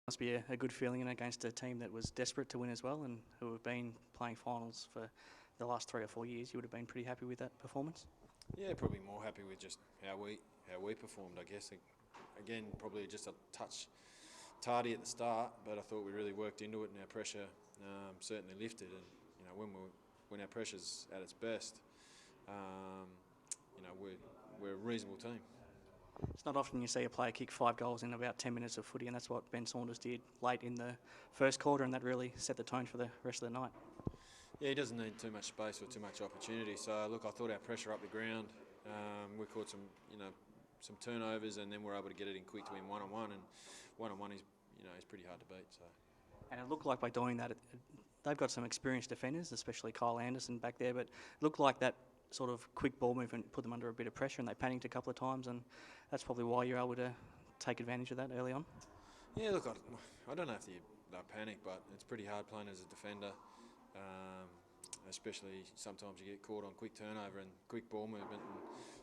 Must be a good feeling against a team that was desperate to win as well and who have been playing finals for the last 3 or 4 years. You would have been pretty happy with that performance? Yeah, probably more happy with just how we performed, I guess. Again, probably just a touch tardy at the start, but I thought we really worked into it, and our pressure certainly lifted. And when our pressure's at its best, um, we're a reasonable team. It's not often you see a player kick 5 goals in about 10 minutes of footy, and that's what Ben Saunders did late in the first quarter, and that really set the tone for the rest of the night. Yeah, he doesn't need too much space or too much opportunity. So look, I thought our pressure up the ground. We caught some turnovers, and then we're able to get it in quick to win one-on-one, and one-on-one is pretty hard to beat. So. And it looked like by doing that, they've got some experienced defenders, especially Kyle Anderson back there, but it looked like that sort of quick ball movement put them under a bit of pressure, and they panicked a couple of times, and that's probably why you're able to take advantage of that early on. Yeah, look, I don't know if they panic, but it's pretty hard playing as a defender, especially sometimes you get caught on quick turnover and quick ball movement. And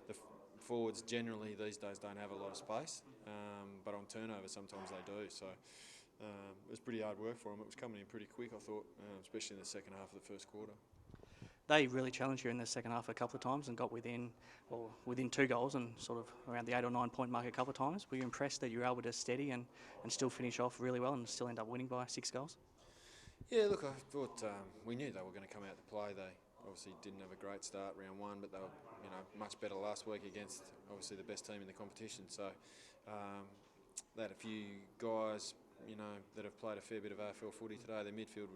the forwards generally these days don't have a lot of space, but on turnover sometimes they do. So it was pretty hard work for them. It was coming in pretty quick, I thought, especially in the second half of the first quarter. They really challenged you in the second half a couple of times and got within 2 goals and sort of around the 8 or 9 point mark a couple of times. Were you impressed that you were able to steady and still finish off really well and still end up winning by 6 goals? Yeah, look, I thought we knew they were going to come out to play. They obviously didn't have a great start round one, but they were much better last week against obviously the best team in the competition. So they had a few guys that have played a fair bit of AFL footy today. Their midfield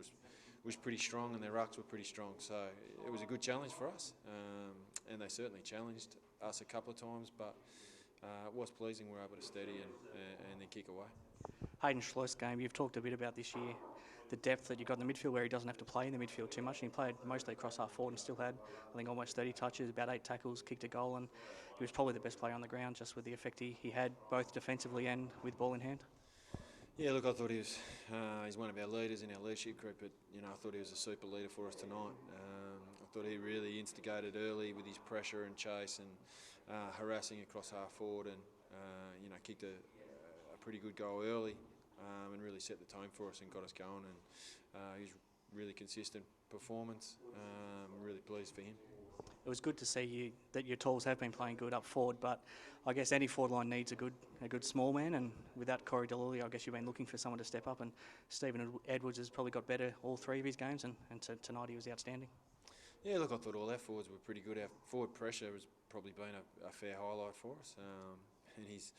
was pretty strong and their rucks were pretty strong. So it was a good challenge for us, and they certainly challenged us a couple of times, but it was pleasing we were able to steady and then kick away. Hayden Schloss game, you've talked a bit about this year, the depth that you've got in the midfield where he doesn't have to play in the midfield too much, and he played mostly across half forward and still had, I think, almost 30 touches, about 8 tackles, kicked a goal, and he was probably the best player on the ground just with the effect he had both defensively and with ball in hand. Yeah, look, I thought he's one of our leaders in our leadership group, but I thought he was a super leader for us tonight. I thought he really instigated early with his pressure and chase and harassing across half forward, and kicked a pretty good goal early, and really set the tone for us and got us going. And he was really consistent performance. Really pleased for him. It was good to see that your tools have been playing good up forward, but I guess any forward line needs a good small man, and without Corey Delulli, I guess you've been looking for someone to step up, and Stephen Edwards has probably got better all 3 of his games, and tonight he was outstanding. Yeah, look, I thought all our forwards were pretty good. Our forward pressure has probably been a fair highlight for us, and he's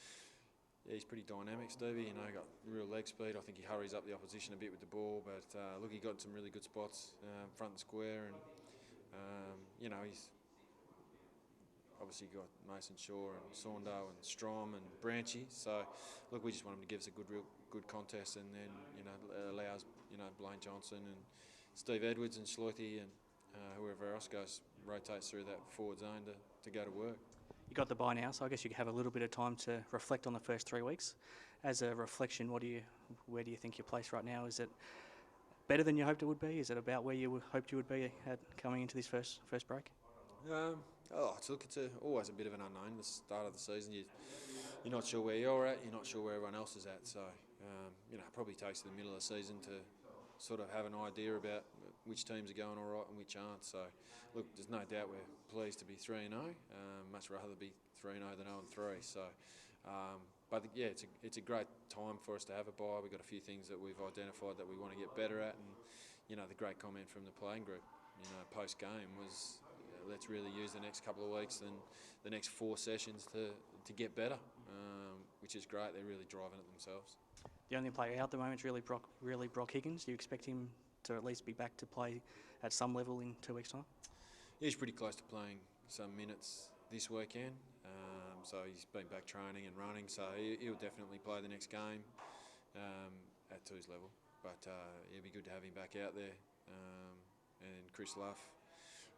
pretty dynamic, Stevie. Got real leg speed. I think he hurries up the opposition a bit with the ball, but look, he got some really good spots front and square, and he's obviously got Mason Shaw and Saundo and Strom and Branchy. So look, we just want him to give us a real good contest, and then allows Blaine Johnson and Steve Edwards and Schleuthy and whoever else rotates through that forward zone to go to work. You got the bye now, so I guess you have a little bit of time to reflect on the first 3 weeks. As a reflection, where do you think you're placed right now? Is it better than you hoped it would be? Is it about where you hoped you would be coming into this first break? It's always a bit of an unknown. The start of the season, you're not sure where you're at. You're not sure where everyone else is at. So it probably takes to the middle of the season to sort of have an idea about which teams are going all right and which aren't. So look, there's no doubt we're pleased to be 3-0. Much rather be 3-0 than 0-3. So, but yeah, it's a great time for us to have a bye. We've got a few things that we've identified that we want to get better at, and the great comment from the playing group, post game was, let's really use the next couple of weeks and the next 4 sessions to get better, which is great. They're really driving it themselves. The only player out at the moment is really Brock Higgins. Do you expect him to at least be back to play at some level in 2 weeks' time? He's pretty close to playing some minutes this weekend, so he's been back training and running, so he'll definitely play the next game at 2's level. But it'd be good to have him back out there. And Chris Luff,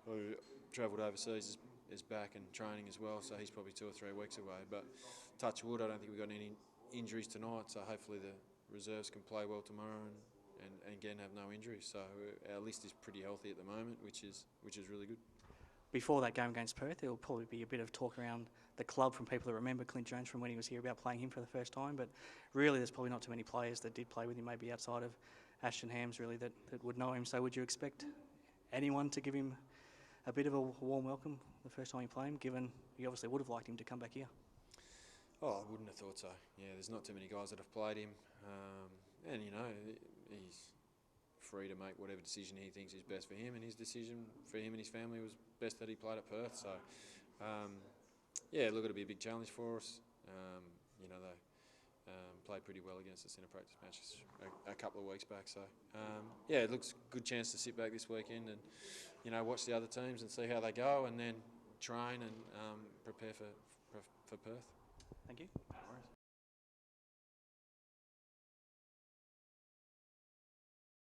who travelled overseas, is back and training as well, so he's probably 2 or 3 weeks away. But touch wood, I don't think we've got any injuries tonight, so hopefully the reserves can play well tomorrow and again have no injuries. So our list is pretty healthy at the moment, which is really good. before that game against Perth, there will probably be a bit of talk around the club from people that remember Clint Jones from when he was here about playing him for the first time. But really, there's probably not too many players that did play with him, maybe outside of Ashton Hams, really, that would know him. So would you expect anyone to give him a bit of a warm welcome the first time you play him, given you obviously would have liked him to come back here? Oh, I wouldn't have thought so. Yeah, there's not too many guys that have played him. And, you know, he's free to make whatever decision he thinks is best for him, and his decision for him and his family was best that he played at Perth. So, yeah, look, it'll be a big challenge for us. You know, they played pretty well against us in a practice match a couple of weeks back. So, yeah, it looks a good chance to sit back this weekend and, you know, watch the other teams and see how they go, and then train and prepare for Perth. Thank you.